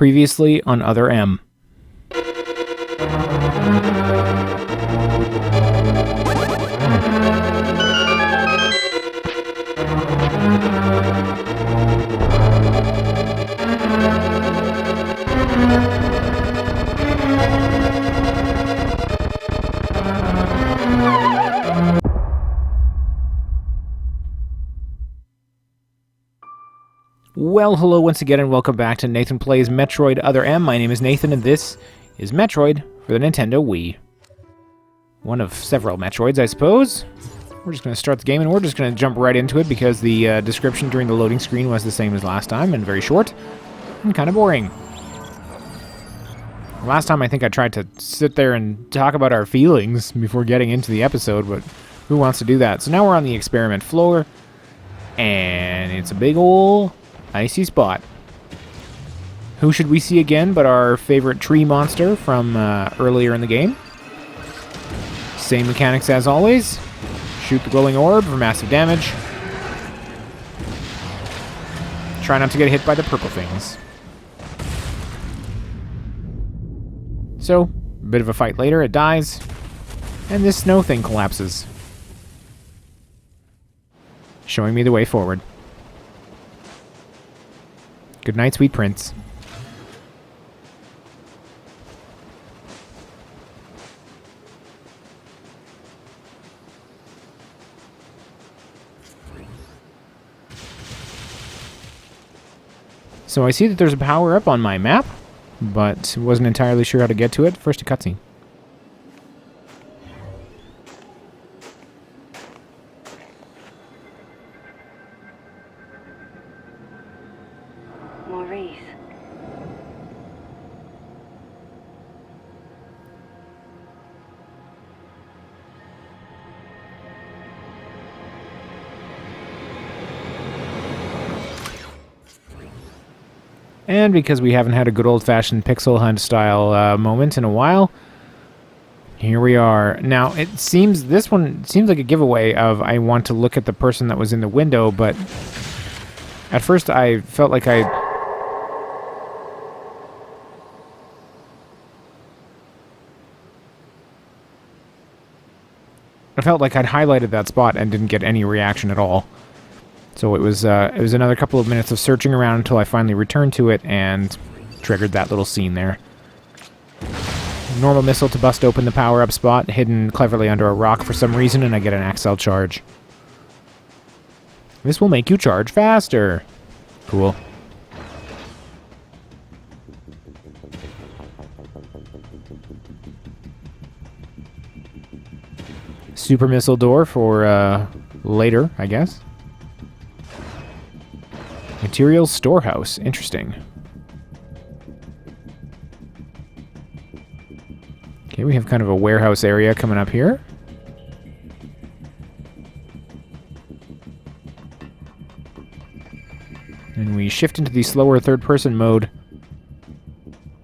Previously on Other M. Well, hello once again, and welcome back to Nathan Plays Metroid Other M. My name is Nathan, and this is Metroid for the Nintendo Wii. One of several Metroids, I suppose. We're just going to start the game, and we're just going to jump right into it because the description during the loading screen was the same as last time, and very short, and kind of boring. Last time I think I tried to sit there and talk about our feelings before getting into the episode, but who wants to do that? So now we're on the experiment floor, and it's a big ol' icy spot. Who should we see again but our favorite tree monster from earlier in the game? Same mechanics as always. Shoot the glowing orb for massive damage. Try not to get hit by the purple things. So, a bit of a fight later, it dies, and this snow thing collapses, showing me the way forward. Good night, sweet prince. So I see that there's a power-up on my map, but wasn't entirely sure how to get to it. First a cutscene. And because we haven't had a good old-fashioned pixel hunt style moment in a while, here we are. Now, this one seems like a giveaway of I want to look at the person that was in the window, but at first I felt like I felt like I'd highlighted that spot and didn't get any reaction at all. So it was another couple of minutes of searching around until I finally returned to it and triggered that little scene there. Normal missile to bust open the power-up spot, hidden cleverly under a rock for some reason, and I get an Axel charge. This will make you charge faster. Cool. Super missile door for later, I guess. Materials storehouse. Interesting. Okay, we have kind of a warehouse area coming up here. And we shift into the slower third-person mode.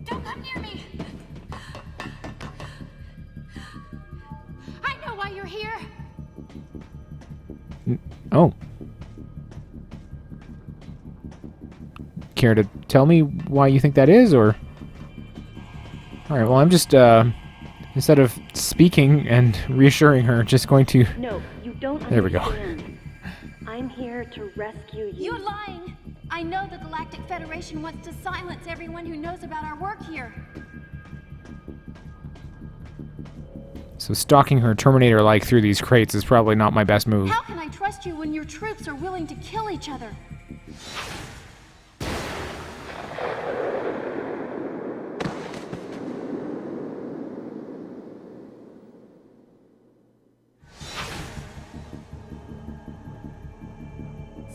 Don't come near me! I know why you're here! Oh. Care to tell me why you think that is, or? Alright, well, I'm just, instead of speaking and reassuring her, just going to... No, you don't There we understand. I'm here to rescue you. You're lying! I know the Galactic Federation wants to silence everyone who knows about our work here. So stalking her Terminator-like through these crates is probably not my best move. How can I trust you when your troops are willing to kill each other?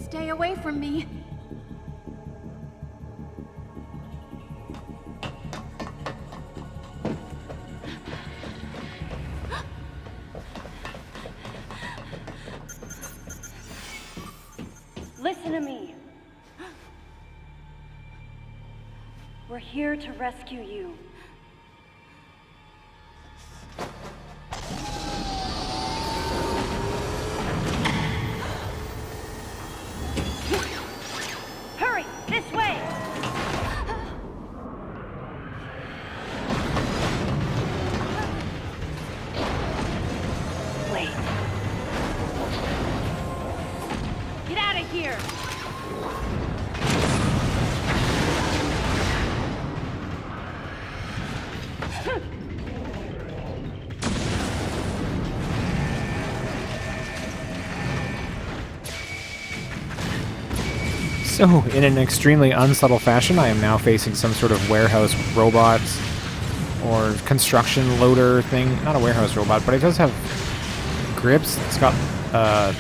Stay away from me. Listen to me. We're here to rescue you. Hurry, this way! So, in an extremely unsubtle fashion, I am now facing some sort of warehouse robot or construction loader thing. Not a warehouse robot, but it does have grips. It's got a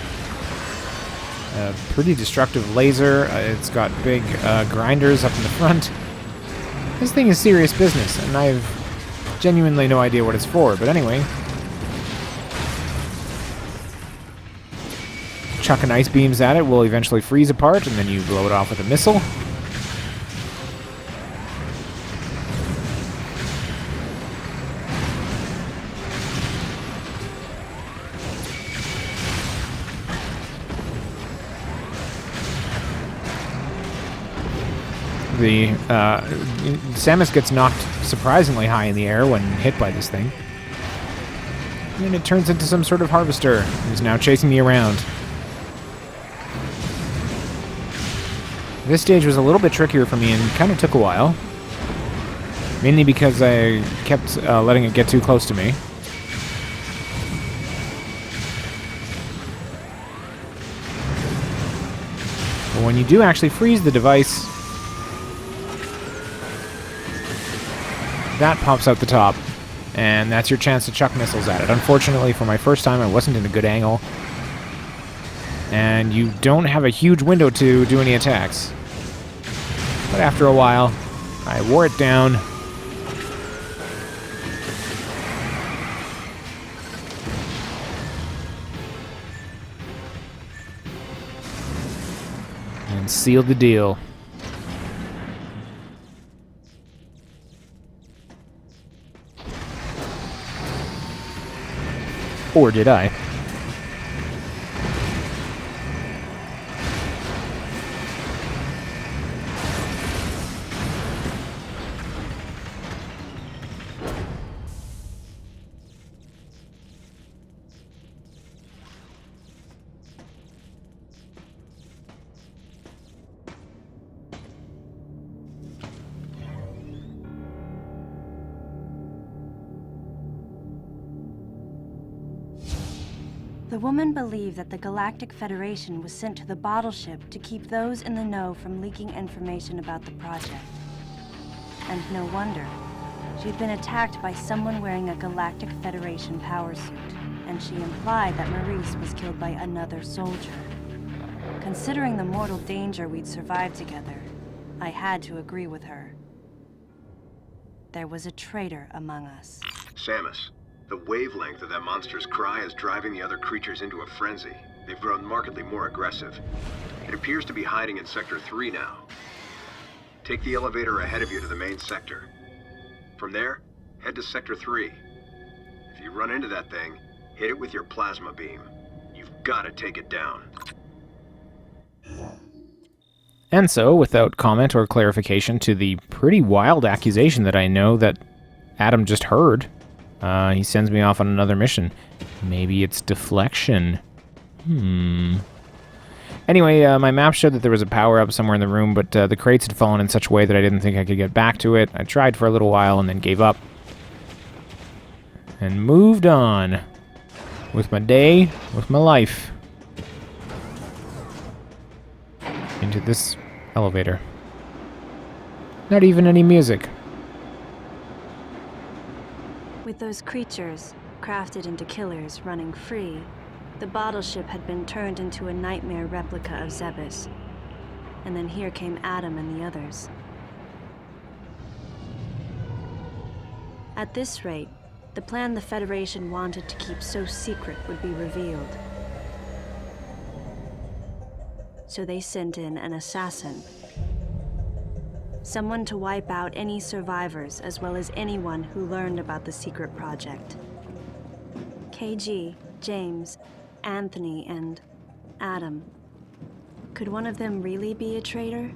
pretty destructive laser. It's got big grinders up in the front. This thing is serious business, and I have genuinely no idea what it's for. But anyway, chucking ice beams at it will eventually freeze apart, and then you blow it off with a missile. Samus gets knocked surprisingly high in the air when hit by this thing. And it turns into some sort of harvester. He's now chasing me around. This stage was a little bit trickier for me and kind of took a while. Mainly because I kept letting it get too close to me. But when you do actually freeze the device, that pops out the top, and that's your chance to chuck missiles at it. Unfortunately, for my first time, I wasn't in a good angle, and you don't have a huge window to do any attacks. But after a while, I wore it down. And sealed the deal. Or did I? The woman believed that the Galactic Federation was sent to the bottle ship to keep those in the know from leaking information about the project. And no wonder. She'd been attacked by someone wearing a Galactic Federation power suit, and she implied that Maurice was killed by another soldier. Considering the mortal danger we'd survived together, I had to agree with her. There was a traitor among us. Samus. The wavelength of that monster's cry is driving the other creatures into a frenzy. They've grown markedly more aggressive. It appears to be hiding in Sector 3 now. Take the elevator ahead of you to the main sector. From there, head to Sector 3. If you run into that thing, hit it with your plasma beam. You've got to take it down. And so, without comment or clarification to the pretty wild accusation that I know that Adam just heard, he sends me off on another mission. Maybe it's deflection. Anyway, my map showed that there was a power-up somewhere in the room, but the crates had fallen in such a way that I didn't think I could get back to it. I tried for a little while and then gave up. And moved on. With my day, with my life. Into this elevator. Not even any music. With those creatures, crafted into killers, running free, the bottle ship had been turned into a nightmare replica of Zebes. And then here came Adam and the others. At this rate, the plan the Federation wanted to keep so secret would be revealed. So they sent in an assassin. Someone to wipe out any survivors, as well as anyone who learned about the secret project. KG, James, Anthony, and Adam. Could one of them really be a traitor?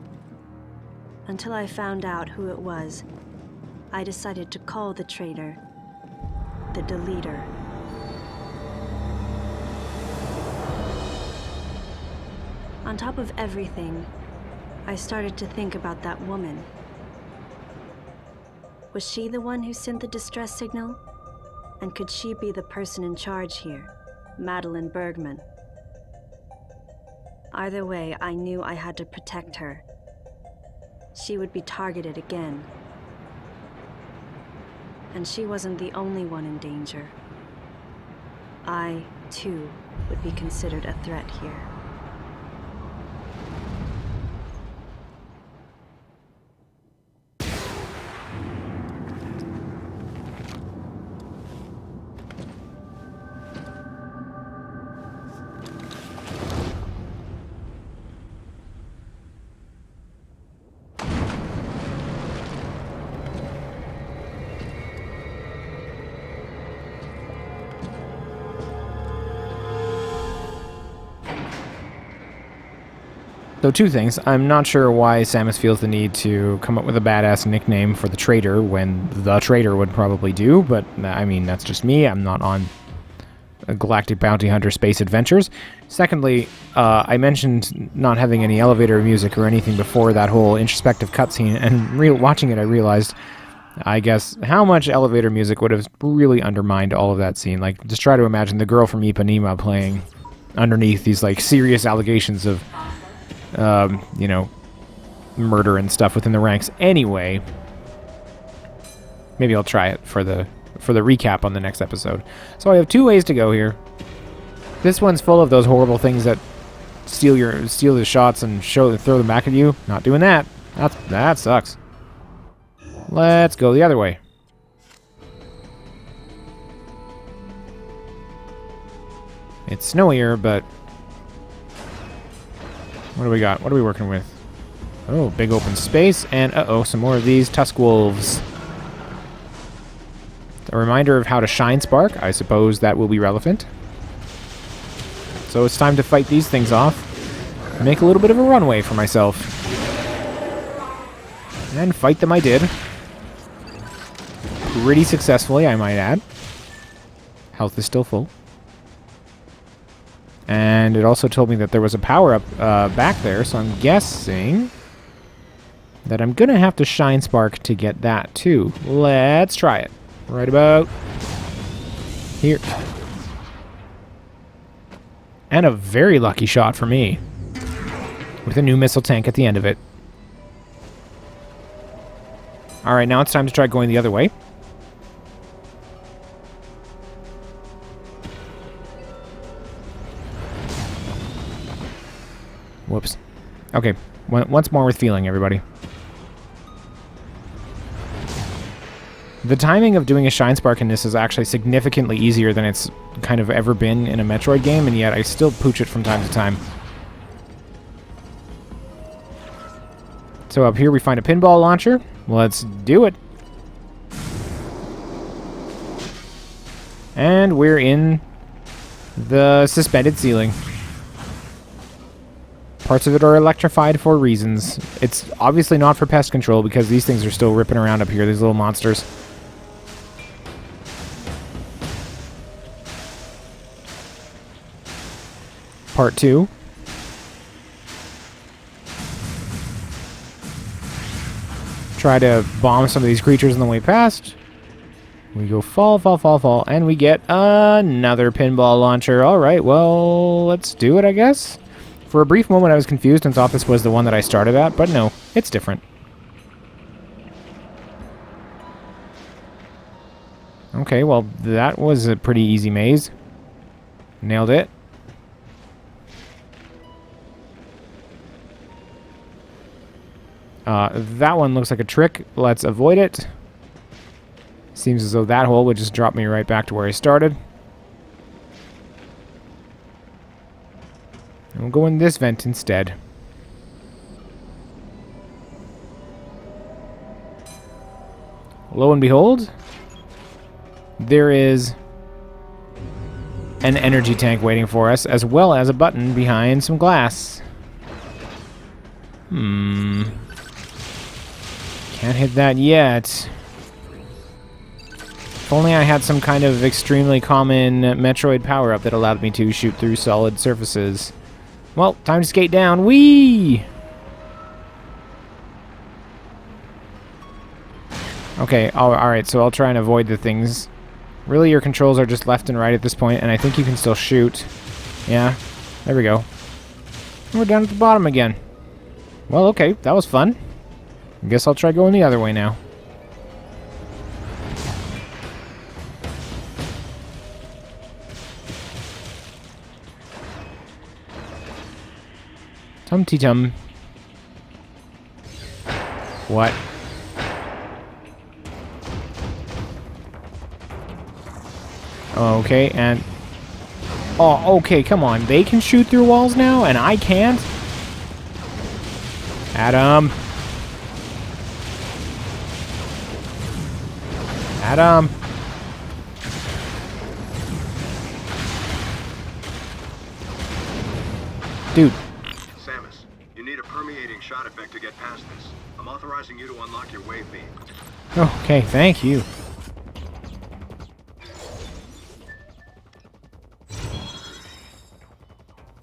Until I found out who it was, I decided to call the traitor the Deleter. On top of everything, I started to think about that woman. Was she the one who sent the distress signal? And could she be the person in charge here, Madeline Bergman? Either way, I knew I had to protect her. She would be targeted again. And she wasn't the only one in danger. I, too, would be considered a threat here. So two things. I'm not sure why Samus feels the need to come up with a badass nickname for the traitor when the traitor would probably do, but I mean, that's just me. I'm not on a Galactic Bounty Hunter Space Adventures. Secondly, I mentioned not having any elevator music or anything before that whole introspective cutscene, and watching it I realized, I guess, how much elevator music would have really undermined all of that scene. Like, just try to imagine the girl from Ipanema playing underneath these, like, serious allegations of you know, murder and stuff within the ranks. Anyway, maybe I'll try it for the recap on the next episode. So I have two ways to go here. This one's full of those horrible things that steal the shots and throw them back at you. Not doing that. That sucks. Let's go the other way. It's snowier, but what do we got? What are we working with? Oh, big open space, and uh-oh, some more of these Tusk Wolves. A reminder of how to Shine Spark. I suppose that will be relevant. So it's time to fight these things off. Make a little bit of a runway for myself. And fight them I did. Pretty successfully, I might add. Health is still full. And it also told me that there was a power-up back there, so I'm guessing that I'm going to have to Shine Spark to get that, too. Let's try it. Right about here. And a very lucky shot for me, with a new missile tank at the end of it. Alright, now it's time to try going the other way. Whoops. Okay, once more with feeling, everybody. The timing of doing a Shine Spark in this is actually significantly easier than it's kind of ever been in a Metroid game, and yet I still pooch it from time to time. So up here we find a pinball launcher. Let's do it. And we're in the suspended ceiling. Parts of it are electrified for reasons. It's obviously not for pest control because these things are still ripping around up here, these little monsters. Part 2. Try to bomb some of these creatures on the way past. We go fall, fall, fall, fall, and we get another pinball launcher. Alright, well, let's do it, I guess. For a brief moment I was confused and thought this was the one that I started at, but no, it's different. Okay, well, that was a pretty easy maze. Nailed it. That one looks like a trick. Let's avoid it. Seems as though that hole would just drop me right back to where I started. And we'll go in this vent instead. Lo and behold, there is an energy tank waiting for us, as well as a button behind some glass. Can't hit that yet. If only I had some kind of extremely common Metroid power-up that allowed me to shoot through solid surfaces. Well, time to skate down. Whee! Okay, alright, so I'll try and avoid the things. Really, your controls are just left and right at this point, and I think you can still shoot. Yeah, there we go. And we're down at the bottom again. Well, okay, that was fun. I guess I'll try going the other way now. Tum-tee-tum. What? Okay, and... Oh, okay, come on. They can shoot through walls now, and I can't? Adam. Adam. Dude. Samus, you need a permeating shot effect to get past this. I'm authorizing you to unlock your wave beam. Okay, thank you.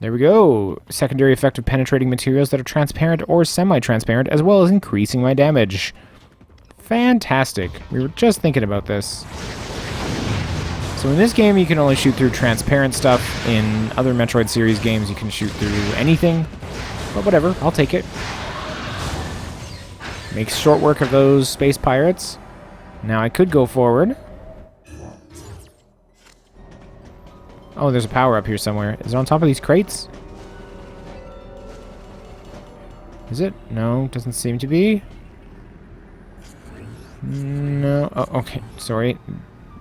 There we go. Secondary effect of penetrating materials that are transparent or semi-transparent, as well as increasing my damage. Fantastic. We were just thinking about this. So in this game, you can only shoot through transparent stuff. In other Metroid series games, you can shoot through anything. But whatever, I'll take it. Makes short work of those space pirates. Now I could go forward. Oh, there's a power up here somewhere. Is it on top of these crates? Is it? No, doesn't seem to be. No. Oh, okay. Sorry.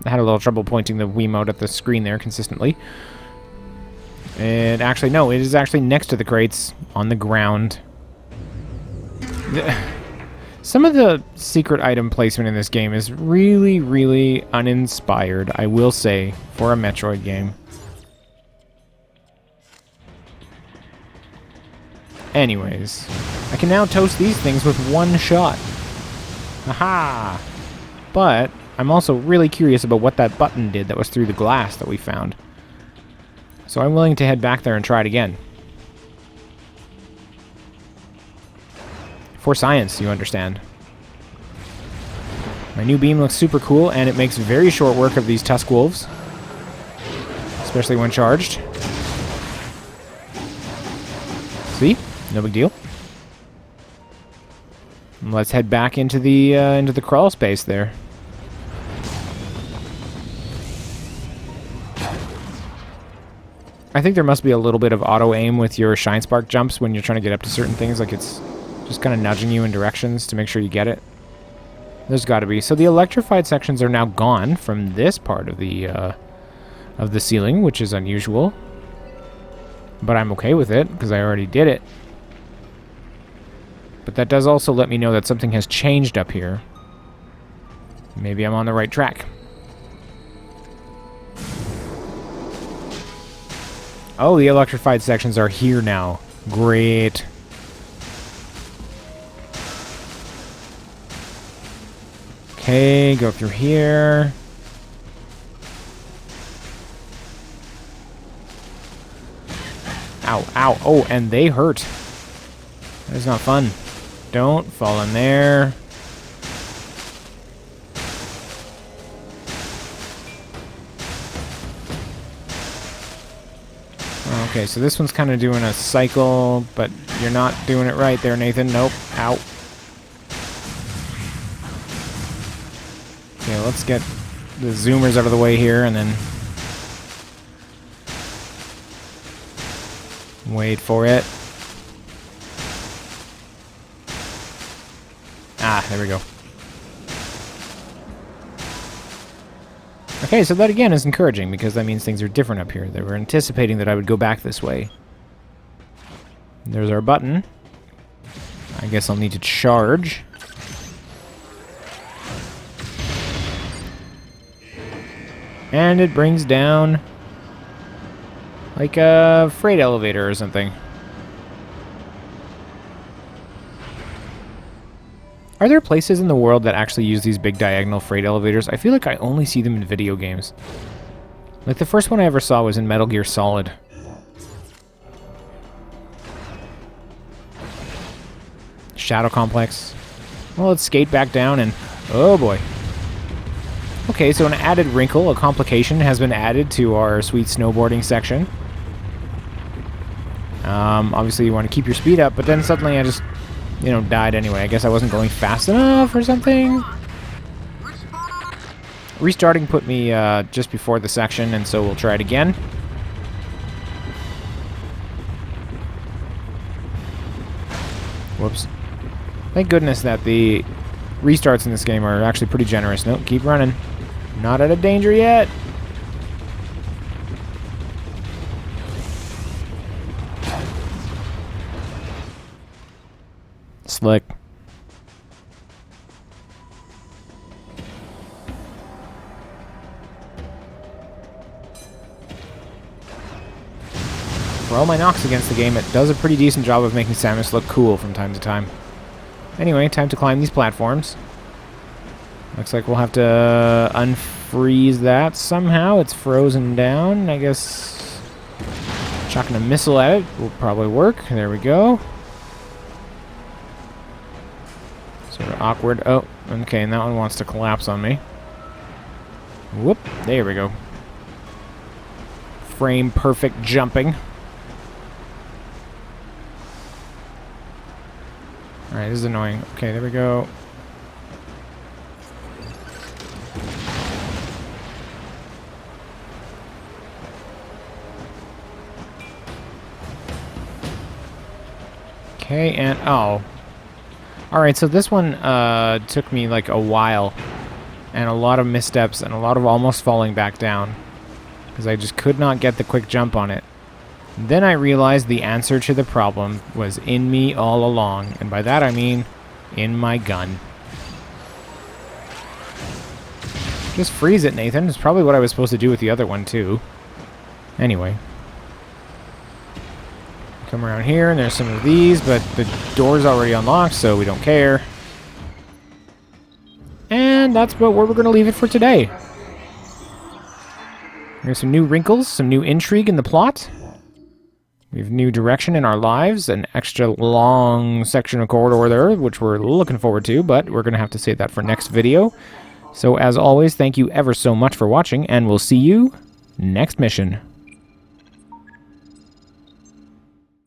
I had a little trouble pointing the Wiimote at the screen there consistently. And actually, no, it is actually next to the crates on the ground. Some of the secret item placement in this game is really, really uninspired, I will say, for a Metroid game. Anyways, I can now toast these things with one shot. Aha! But I'm also really curious about what that button did that was through the glass that we found. So I'm willing to head back there and try it again. For science, you understand. My new beam looks super cool, and it makes very short work of these Tusk Wolves. Especially when charged. See? No big deal. Let's head back into the crawl space there. I think there must be a little bit of auto aim with your Shine Spark jumps when you're trying to get up to certain things, like it's just kind of nudging you in directions to make sure you get it. There's got to be. So the electrified sections are now gone from this part of the ceiling, which is unusual. But I'm okay with it because I already did it. But that does also let me know that something has changed up here. Maybe I'm on the right track. Oh, the electrified sections are here now. Great. Okay, go through here. Ow, ow. Oh, and they hurt. That is not fun. Don't fall in there. Okay, so this one's kind of doing a cycle, but you're not doing it right there, Nathan. Nope. Ow. Okay, let's get the zoomers out of the way here, and then wait for it. Ah, there we go. Okay, so that again is encouraging, because that means things are different up here. They were anticipating that I would go back this way. There's our button. I guess I'll need to charge. And it brings down like a freight elevator or something. Are there places in the world that actually use these big diagonal freight elevators? I feel like I only see them in video games. Like the first one I ever saw was in Metal Gear Solid. Shadow Complex. Well, let's skate back down and... Oh boy. Okay, so an added wrinkle, a complication, has been added to our sweet snowboarding section. Obviously you want to keep your speed up, but then suddenly I just, died anyway. I guess I wasn't going fast enough or something. Restarting put me just before the section, and so we'll try it again. Whoops. Thank goodness that the restarts in this game are actually pretty generous. Nope, keep running. Not out of danger yet. Slick. For all my knocks against the game, it does a pretty decent job of making Samus look cool from time to time. Anyway, time to climb these platforms. Looks like we'll have to unfreeze that somehow. It's frozen down. I guess chucking a missile at it will probably work. There we go. Sort of awkward. Oh, okay, and that one wants to collapse on me. Whoop, there we go. Frame perfect jumping. Alright, this is annoying. Okay, there we go. Okay, and oh. Alright, so this one took me like a while. And a lot of missteps and a lot of almost falling back down. Because I just could not get the quick jump on it. Then I realized the answer to the problem was in me all along. And by that I mean in my gun. Just freeze it, Nathan. It's probably what I was supposed to do with the other one, too. Anyway. Come around here, and there's some of these, but the door's already unlocked, so we don't care. And that's about where we're going to leave it for today. There's some new wrinkles, some new intrigue in the plot. We have new direction in our lives, an extra long section of corridor there, which we're looking forward to, but we're going to have to save that for next video. So as always, thank you ever so much for watching, and we'll see you next mission.